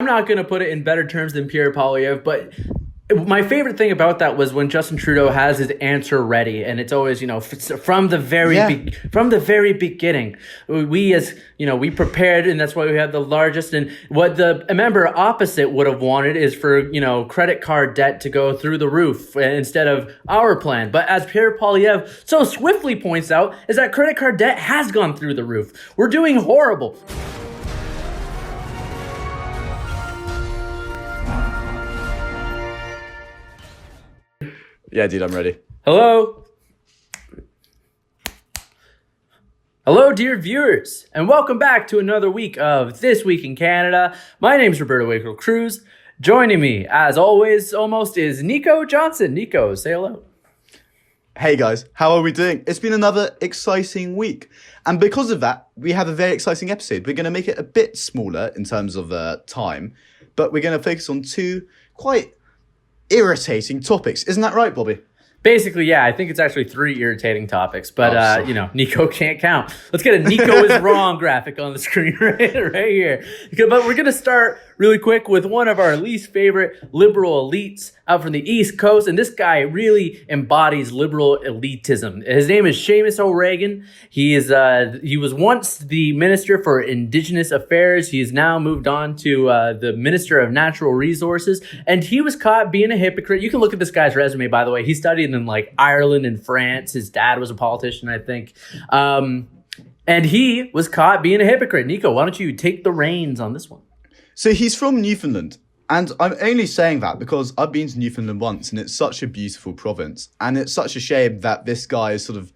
not going to put it in better terms than Pierre Poilievre, but my favorite thing about that was when Justin Trudeau has his answer ready, and it's always, from the very beginning, we prepared, and that's why we had the largest. And what the member opposite would have wanted is for credit card debt to go through the roof instead of our plan. But as Pierre Poilievre so swiftly points out, is that credit card debt has gone through the roof. We're doing horrible. Yeah, dude, I'm ready. Hello, dear viewers, and welcome back to another week of This Week in Canada. My name's Roberto Wakefield Cruz. Joining me, as always, is Nico Johnson. Nico, say hello. Hey guys, how are we doing? It's been another exciting week. And because of that, we have a very exciting episode. We're going to make it a bit smaller in terms of time, but we're going to focus on two quite irritating topics. Isn't that right, Bobby? Basically, yeah. I think it's actually 3 irritating topics, but Nico can't count. Let's get a Nico is wrong graphic on the screen right here. But we're gonna start really quick with one of our least favorite liberal elites out from the East Coast, and this guy really embodies liberal elitism. His name is Seamus O'Regan. He was once the Minister for Indigenous Affairs. He has now moved on to the Minister of Natural Resources, and he was caught being a hypocrite. You can look at this guy's resume, by the way. He studied in Ireland and France. His dad was a politician, I think. And he was caught being a hypocrite. Nico, why don't you take the reins on this one? So he's from Newfoundland. And I'm only saying that because I've been to Newfoundland once and it's such a beautiful province. And it's such a shame that this guy is sort of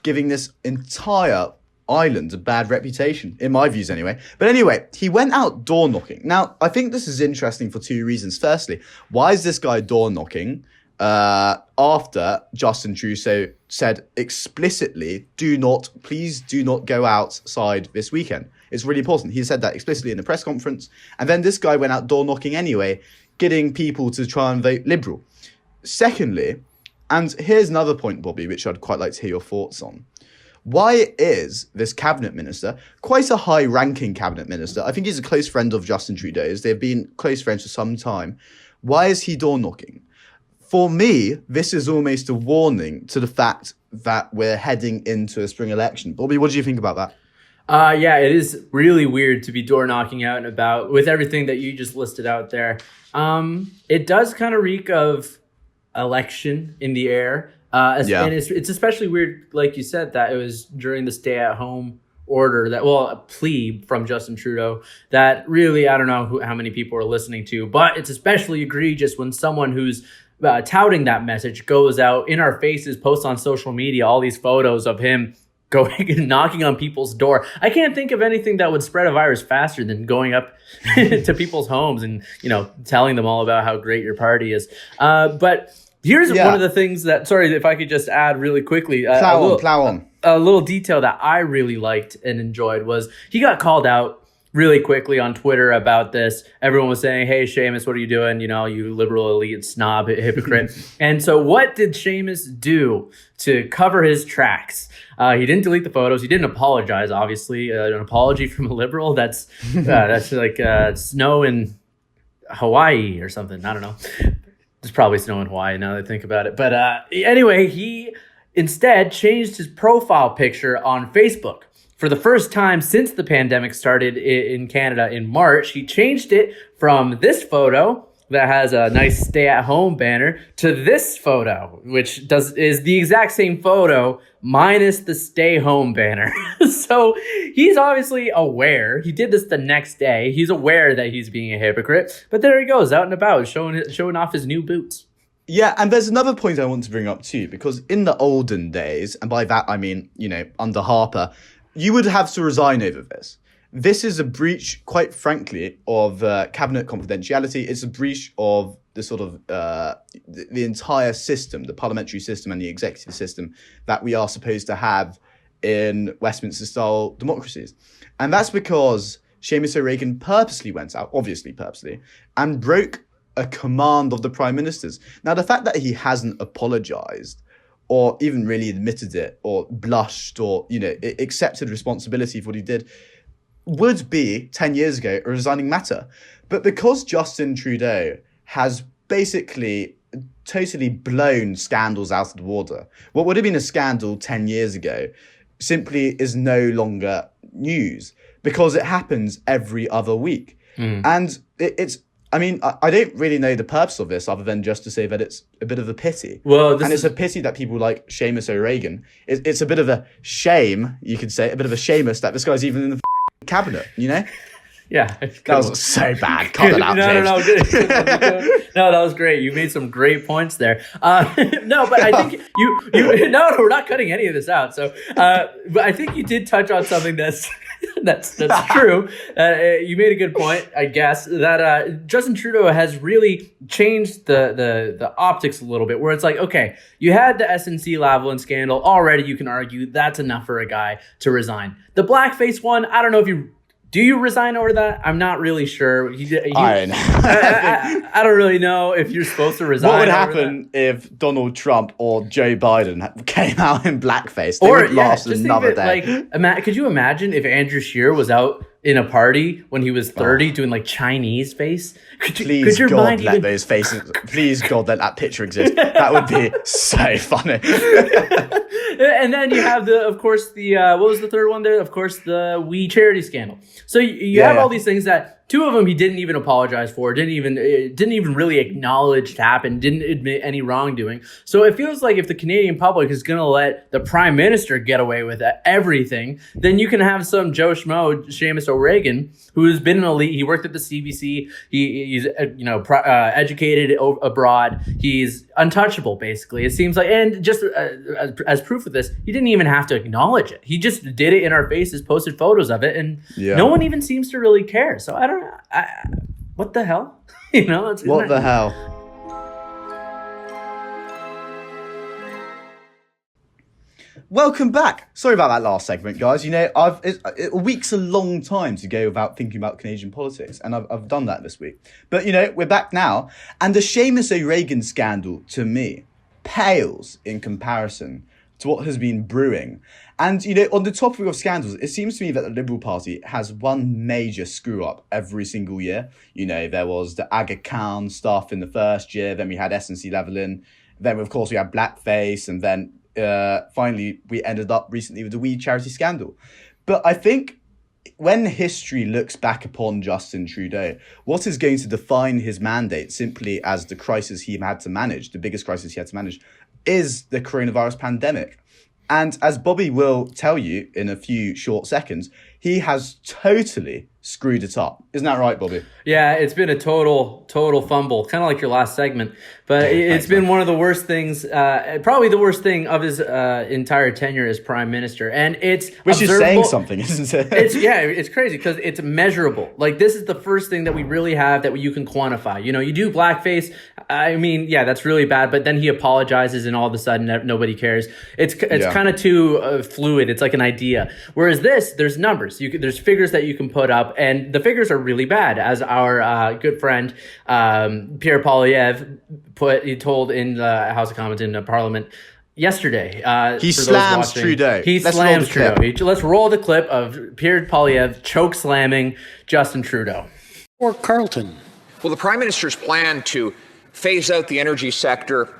giving this entire island a bad reputation, in my views anyway. But anyway, he went out door knocking. Now, I think this is interesting for two reasons. Firstly, why is this guy door knocking? After Justin Trudeau said explicitly, please do not go outside this weekend. It's really important. He said that explicitly in a press conference. And then this guy went out door knocking anyway, getting people to try and vote Liberal. Secondly, and here's another point, Bobby, which I'd quite like to hear your thoughts on. Why is this cabinet minister, quite a high-ranking cabinet minister, I think he's a close friend of Justin Trudeau's, they've been close friends for some time, why is he door knocking? For me, this is almost a warning to the fact that we're heading into a spring election. Bobby, what do you think about that? Yeah, it is really weird to be door knocking out and about with everything that you just listed out there. It does kind of reek of election in the air. And it's especially weird, like you said, that it was during the stay-at-home order a plea from Justin Trudeau that really, I don't know how many people are listening to, but it's especially egregious when someone who's touting that message goes out in our faces, posts on social media all these photos of him going and knocking on people's door. I can't think of anything that would spread a virus faster than going up to people's homes and telling them all about how great your party is. But here's one of the things that, sorry, if I could just add really quickly, plow on. A little detail that I really liked and enjoyed was he got called out really quickly on Twitter about this. Everyone was saying, hey, Seamus, what are you doing? You liberal elite snob, hypocrite. And so what did Seamus do to cover his tracks? He didn't delete the photos. He didn't apologize, obviously. An apology from a liberal, that's like snow in Hawaii or something. I don't know. There's probably snow in Hawaii now that I think about it. But anyway, he instead changed his profile picture on Facebook. For the first time since the pandemic started in Canada in March, he changed it from this photo that has a nice stay-at-home banner to this photo, which is the exact same photo minus the stay-home banner. So he's obviously aware. He did this the next day. He's aware that he's being a hypocrite. But there he goes, out and about, showing off his new boots. Yeah, and there's another point I want to bring up too, because in the olden days, and by that I mean, under Harper, you would have to resign over this. This is a breach, quite frankly, of cabinet confidentiality. It's a breach of the sort of the entire system, the parliamentary system and the executive system that we are supposed to have in Westminster-style democracies. And that's because Seamus O'Regan purposely went out, obviously purposely, and broke a command of the Prime Minister's. Now, the fact that he hasn't apologised or even really admitted it or blushed or, accepted responsibility for what he did, would be 10 years ago a resigning matter. But because Justin Trudeau has basically totally blown scandals out of the water, what would have been a scandal 10 years ago simply is no longer news because it happens every other week. And I mean, I don't really know the purpose of this other than just to say that it's a bit of a pity. Well, it's a pity that people like Seamus O'Regan. It's a bit of a shame, you could say, a bit of a Seamus that this guy's even in the cabinet, you know? Yeah. That was so bad. Cut that out, James. No, that was great. You made some great points there. No, but I think no, we're not cutting any of this out. So, but I think you did touch on something that's true. You made a good point, I guess, that Justin Trudeau has really changed the optics a little bit, where it's like, okay, you had the SNC-Lavalin scandal already. You can argue that's enough for a guy to resign. The blackface one, I don't know if do you resign over that? I'm not really sure. I don't really know if you're supposed to resign. What would happen if Donald Trump or Joe Biden came out in blackface? They would last another day. Could you imagine if Andrew Scheer was out in a party when he was 30 doing like Chinese face? Please God, let those faces. Please God, let that picture exist. That would be so funny. And then you have what was the third one there? Of course, the We Charity scandal. So you have all these things that two of them he didn't even apologize for, didn't even really acknowledge to happen, didn't admit any wrongdoing. So it feels like if the Canadian public is going to let the Prime Minister get away with everything, then you can have some Joe Schmo, Seamus O'Regan, who has been an elite. He worked at the CBC. He's educated abroad. He's untouchable, basically. It seems like, and just as proof of this, he didn't even have to acknowledge it. He just did it in our faces, posted photos of it, and no one even seems to really care. So I don't. What the hell? What the hell? Welcome back. Sorry about that last segment, guys. A week's a long time to go without thinking about Canadian politics, and I've done that this week. But we're back now, and the Seamus O'Regan scandal, to me, pales in comparison to what has been brewing. And, on the topic of scandals, it seems to me that the Liberal Party has one major screw-up every single year. There was the Aga Khan stuff in the first year, then we had SNC-Lavalin, then, of course, we had blackface, and then finally we ended up recently with the We Charity scandal. But I think when history looks back upon Justin Trudeau, what is going to define his mandate simply as the crisis he had to manage, the biggest crisis he had to manage, is the coronavirus pandemic. And as Bobby will tell you in a few short seconds, he has totally screwed it up. Isn't that right, Bobby? Yeah, it's been a total fumble, kind of like your last segment. But it's been one of the worst things, probably the worst thing of his entire tenure as prime minister. And which is saying something, isn't it? It's crazy because it's measurable. Like, this is the first thing that we really have that you can quantify. You do blackface. I mean, yeah, that's really bad. But then he apologizes, and all of a sudden nobody cares. It's kind of too fluid. It's like an idea. Whereas there's numbers. There's figures that you can put up, and the figures are really bad. As our good friend Pierre Poilievre he told in the House of Commons in Parliament yesterday. He slams Trudeau. Slams Trudeau. Let's roll the clip of Pierre Poilievre choke slamming Justin Trudeau. Or Carlton. Well, the Prime Minister's plan to phase out the energy sector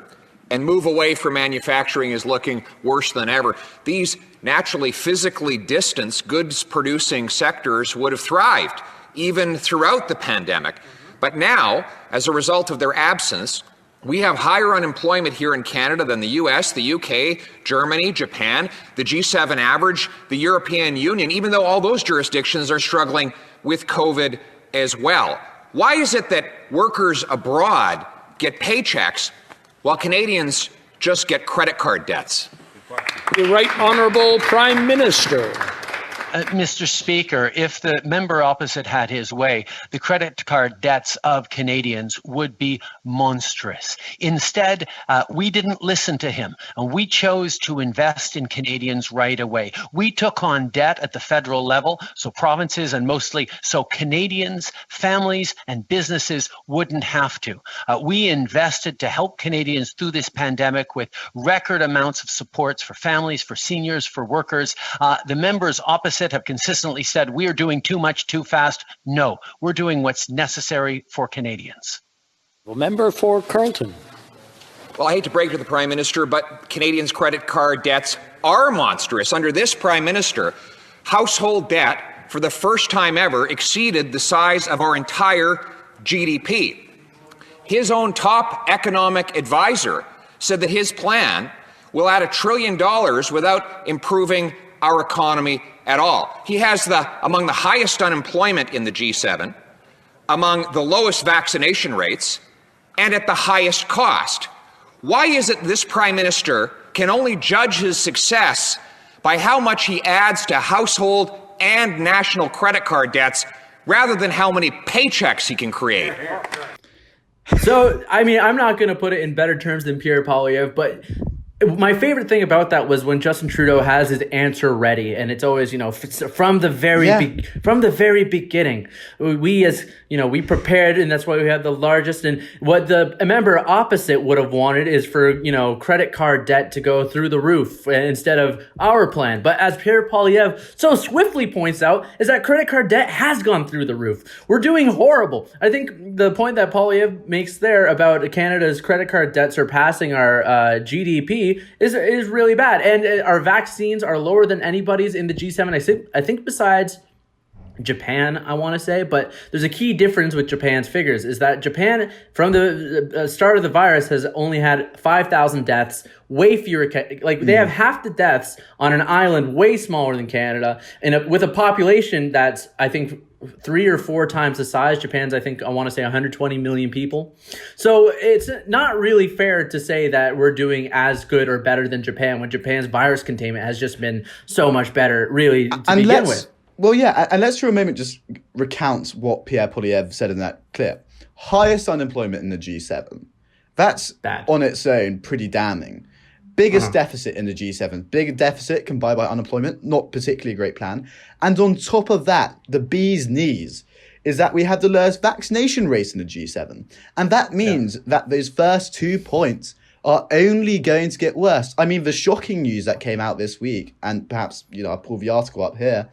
and move away from manufacturing is looking worse than ever. These naturally physically distanced goods-producing sectors would have thrived even throughout the pandemic. But now, as a result of their absence, we have higher unemployment here in Canada than the US, the UK, Germany, Japan, the G7 average, the European Union, even though all those jurisdictions are struggling with COVID as well. Why is it that workers abroad get paychecks while Canadians just get credit card debts? The Right Honourable Prime Minister. Mr. Speaker, if the member opposite had his way, the credit card debts of Canadians would be monstrous. Instead, we didn't listen to him, and we chose to invest in Canadians right away. We took on debt at the federal level, so provinces and mostly so Canadians, families, and businesses wouldn't have to. We invested to help Canadians through this pandemic with record amounts of supports for families, for seniors, for workers. The members opposite opposite have consistently said we are doing too much too fast. No, we're doing what's necessary for Canadians. Member for Carleton. Well, I hate to break it to the Prime Minister, but Canadians' credit card debts are monstrous. Under this Prime Minister, household debt, for the first time ever, exceeded the size of our entire GDP. His own top economic advisor said that his plan will add $1 trillion without improving our economy at all. He has among the highest unemployment in the G7, among the lowest vaccination rates, and at the highest cost. Why is it this Prime Minister can only judge his success by how much he adds to household and national credit card debts rather than how many paychecks he can create? So, I mean, I'm not going to put it in better terms than Pierre Poilievre, but my favorite thing about that was when Justin Trudeau has his answer ready, and it's always, from the very beginning, we prepared, and that's why we had the largest. And what the member opposite would have wanted is for credit card debt to go through the roof instead of our plan. But as Pierre Poilievre so swiftly points out, is that credit card debt has gone through the roof. We're doing horrible. I think the point that Poilievre makes there about Canada's credit card debt surpassing our GDP is really bad, and our vaccines are lower than anybody's in the G7. I think besides Japan, I want to say, but there's a key difference with Japan's figures is that Japan, from the start of the virus, has only had 5,000 deaths, way fewer. They have half the deaths on an island way smaller than Canada, and with a population that's, I think, 3 or 4 times the size. Japan's, I want to say 120 million people. So it's not really fair to say that we're doing as good or better than Japan when Japan's virus containment has just been so much better, really, to begin with. Well, yeah, and let's for a moment just recount what Pierre Poilievre said in that clip. Highest unemployment in the G7. That's bad. On its own pretty damning. Biggest deficit in the G7. Big deficit combined by unemployment. Not particularly a great plan. And on top of that, the bee's knees is that we have the lowest vaccination rate in the G7. And that means that those first 2 points are only going to get worse. I mean, the shocking news that came out this week, and perhaps, I'll pull the article up here,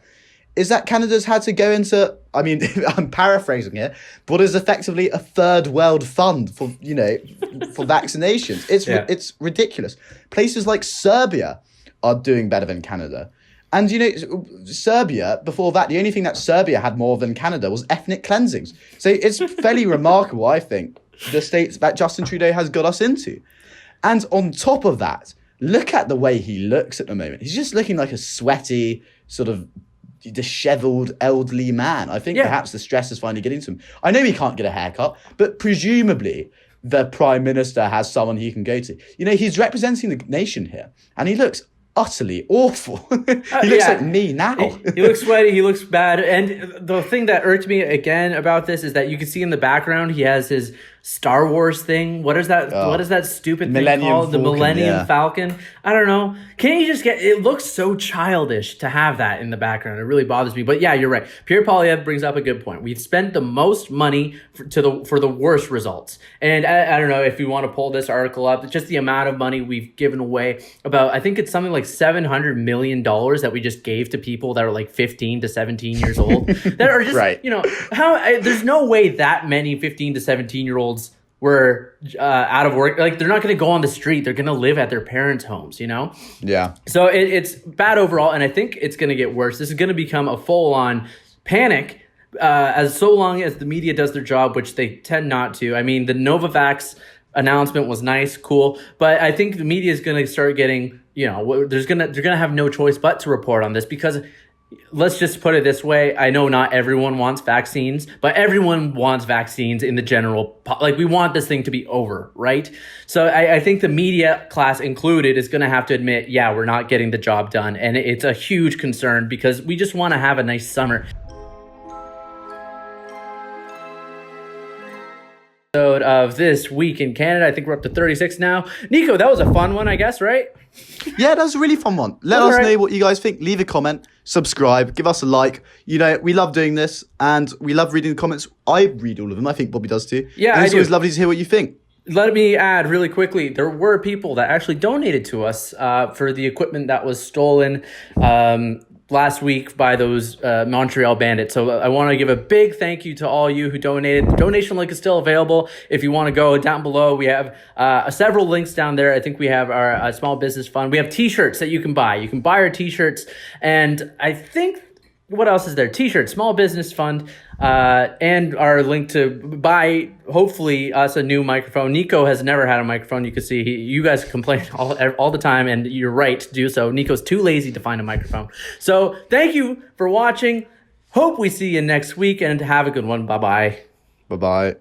is that Canada's had to go into, I'm paraphrasing here, but is effectively a third world fund for, for vaccinations. It's ridiculous. Places like Serbia are doing better than Canada. And, Serbia, before that, the only thing that Serbia had more than Canada was ethnic cleansings. So it's fairly remarkable, I think, the states that Justin Trudeau has got us into. And on top of that, look at the way he looks at the moment. He's just looking like a sweaty, sort of disheveled elderly man. I think perhaps the stress is finally getting to him. I know he can't get a haircut, but presumably the Prime Minister has someone he can go to. He's representing the nation here, and he looks utterly awful. He looks like me now. He looks sweaty. He looks bad. And the thing that irked me again about this is that you can see in the background he has his Star Wars thing. What is that? What is that stupid thing called? The Millennium Falcon. I don't know. Can't you just get? It looks so childish to have that in the background. It really bothers me. But yeah, you're right. Pierre Poilievre brings up a good point. We've spent the most money for the worst results. And I don't know if you want to pull this article up. Just the amount of money we've given away. I think it's something like $700 million that we just gave to people that are like 15 to 17 years old. That are just right. There's no way that many 15 to 17-year-olds were out of work. Like, they're not going to go on the street. They're going to live at their parents' homes, Yeah. So it's bad overall, and I think it's going to get worse. This is going to become a full-on panic as so long as the media does their job, which they tend not to. I mean, the Novavax announcement was nice, cool, but I think the media is going to start getting, they're going to have no choice but to report on this because let's just put it this way. I know not everyone wants vaccines, but everyone wants vaccines in the general, we want this thing to be over, right? So I think the media class included is going to have to admit, we're not getting the job done. And it's a huge concern because we just want to have a nice summer. Of this week in Canada, I think we're up to 36 now. Nico, that was a fun one, I guess, right? Yeah, that was a really fun one. Let us know what you guys think. Leave a comment, subscribe, give us a like. We love doing this and we love reading the comments. I read all of them. I think Bobby does too. Yeah, and it's always lovely to hear what you think. Let me add really quickly, there were people that actually donated to us for the equipment that was stolen last week by those Montreal Bandits. So I want to give a big thank you to all you who donated. The donation link is still available. If you want to go down below, we have several links down there. I think we have our small business fund. We have t-shirts that you can buy. You can buy our t-shirts. And I think, what else is there? T-shirts, small business fund, and our link to buy, hopefully, us a new microphone. Nico has never had a microphone. You can see you guys complain all the time, and you're right to do so. Nico's too lazy to find a microphone. So thank you for watching. Hope we see you next week, and have a good one. Bye-bye. Bye-bye.